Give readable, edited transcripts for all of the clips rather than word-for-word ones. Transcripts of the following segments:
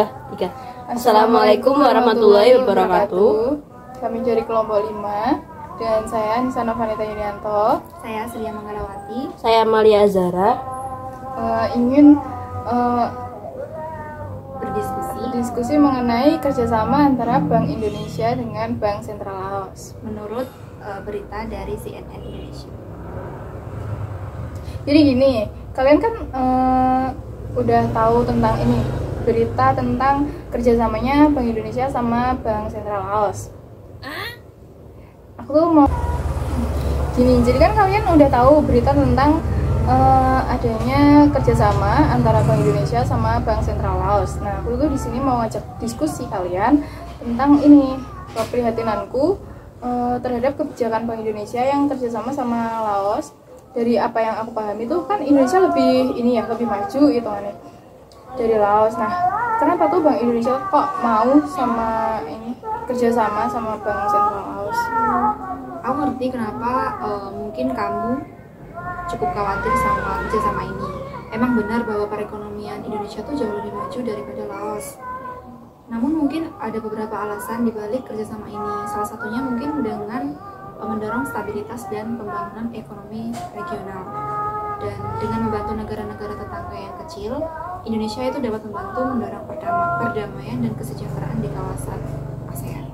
Tiga. Assalamualaikum warahmatullahi wabarakatuh. Kami dari kelompok 5 dan saya Nisa Novanita Yulianto. Saya Selia Manggalawati. Saya Amalia Azara. Ingin berdiskusi mengenai kerjasama antara Bank Indonesia dengan Bank Sentral Laos menurut berita dari CNN Indonesia. Jadi gini, kalian kan udah tahu tentang ini, berita tentang kerjasamanya Bank Indonesia sama Bank Sentral Laos. Aku tuh mau gini, jadi kan kalian udah tahu berita tentang adanya kerjasama antara Bank Indonesia sama Bank Sentral Laos. Nah, aku tuh di sini mau ngajak diskusi kalian tentang ini, keprihatinanku terhadap kebijakan Bank Indonesia yang kerjasama sama Laos. Dari apa yang aku pahami itu kan Indonesia lebih lebih maju gitu kan dari Laos. Nah, kenapa tuh Bank Indonesia kok mau sama ini kerjasama sama Bank Sentral Laos? Aku ngerti kenapa mungkin kamu cukup khawatir sama kerjasama ini. Emang benar bahwa perekonomian Indonesia tuh jauh lebih maju daripada Laos. Namun mungkin ada beberapa alasan dibalik kerjasama ini. Salah satunya mungkin dengan mendorong stabilitas dan pembangunan ekonomi regional. Dan dengan membantu negara-negara tetangga yang kecil, Indonesia itu dapat membantu mendorong perdamaian dan kesejahteraan di kawasan ASEAN.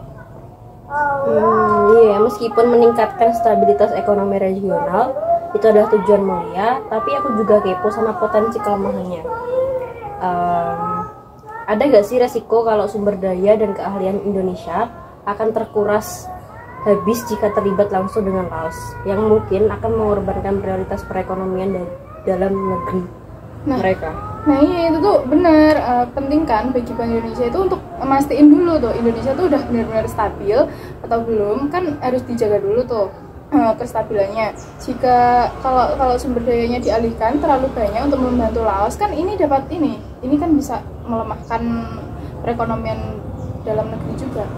Meskipun meningkatkan stabilitas ekonomi regional itu adalah tujuan mulia, tapi aku juga kepo sama potensi kelemahannya. Ada gak sih resiko kalau sumber daya dan keahlian Indonesia akan terkuras habis jika terlibat langsung dengan Laos, yang mungkin akan mengorbankan prioritas perekonomian dalam negeri mereka? Nah iya, itu tuh benar penting kan bagi Bank Indonesia itu untuk mastiin dulu tuh Indonesia tuh udah benar-benar stabil atau belum, kan harus dijaga dulu tuh kestabilannya. Jika kalau sumber dayanya dialihkan terlalu banyak untuk membantu Laos, kan ini kan bisa melemahkan perekonomian dalam negeri juga.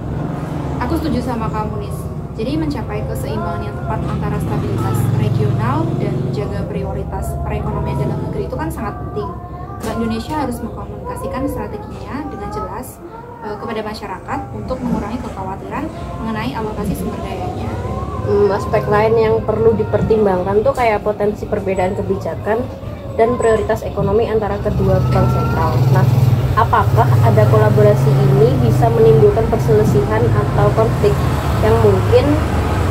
Aku setuju sama kamu, Nis. Jadi mencapai keseimbangan yang tepat antara stabilitas regional dan menjaga prioritas perekonomian dalam negeri itu kan sangat penting. Bank Indonesia harus mengkomunikasikan strateginya dengan jelas kepada masyarakat untuk mengurangi kekhawatiran mengenai alokasi sumber dayanya. Aspek lain yang perlu dipertimbangkan tuh kayak potensi perbedaan kebijakan dan prioritas ekonomi antara kedua bank sentral. Nah, apakah ada kolaborasi ini bisa menimbulkan perselisihan atau konflik yang mungkin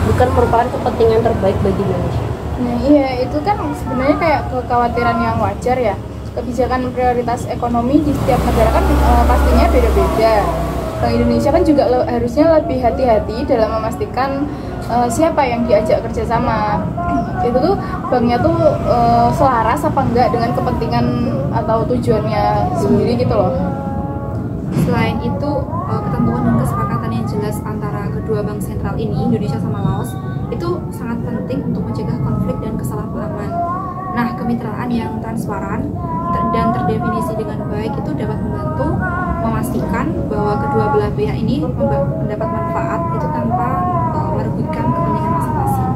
bukan merupakan kepentingan terbaik bagi Indonesia? Nah iya, itu kan sebenarnya kayak kekhawatiran yang wajar ya. Kebijakan prioritas ekonomi di setiap negara kan pastinya beda-beda. Bank Indonesia kan juga harusnya lebih hati-hati dalam memastikan siapa yang diajak kerjasama. Itu tuh banknya tuh selaras apa enggak dengan kepentingan atau tujuannya sendiri gitu loh. Selain itu, ketentuan dan kesepakatan yang jelas antara kedua bank sentral ini, Indonesia sama Laos, itu sangat penting untuk mencegah konflik dan kesalahpahaman. Nah, kemitraan yang transparan dan terdefinisi dengan baik itu dapat membantu memastikan bahwa kedua belah pihak ini mendapat manfaat itu tanpa merugikan kepentingan masing-masing.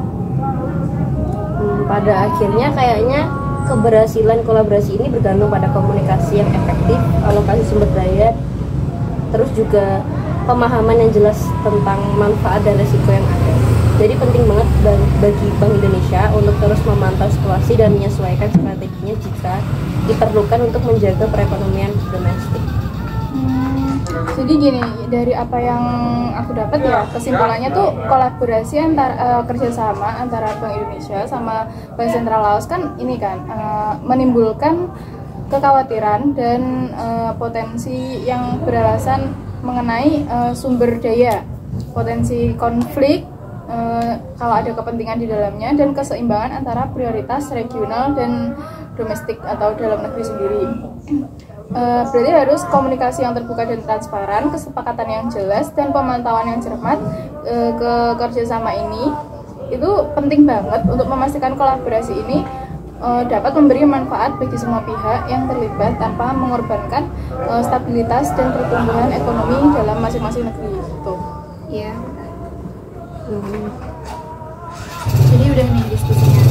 Pada akhirnya kayaknya keberhasilan kolaborasi ini bergantung pada komunikasi yang efektif, alokasi sumber daya, terus juga pemahaman yang jelas tentang manfaat dan resiko yang ada. Jadi penting banget bagi Bank Indonesia untuk terus memantau situasi dan menyesuaikan strateginya jika diperlukan untuk menjaga perekonomian domestik. Jadi gini, dari apa yang aku dapat ya, kesimpulannya tuh kolaborasi antara kerjasama antara Bank Indonesia sama Bank Sentral Laos kan ini kan menimbulkan kekhawatiran dan potensi yang beralasan mengenai sumber daya, potensi konflik kalau ada kepentingan di dalamnya, dan keseimbangan antara prioritas regional dan domestik atau dalam negeri sendiri. Berarti harus komunikasi yang terbuka dan transparan, kesepakatan yang jelas, dan pemantauan yang cermat ke kerjasama ini. Itu penting banget untuk memastikan kolaborasi ini dapat memberi manfaat bagi semua pihak yang terlibat tanpa mengorbankan stabilitas dan pertumbuhan ekonomi dalam masing-masing negeri. Gitu. Iya. Jadi udah nih diskusinya.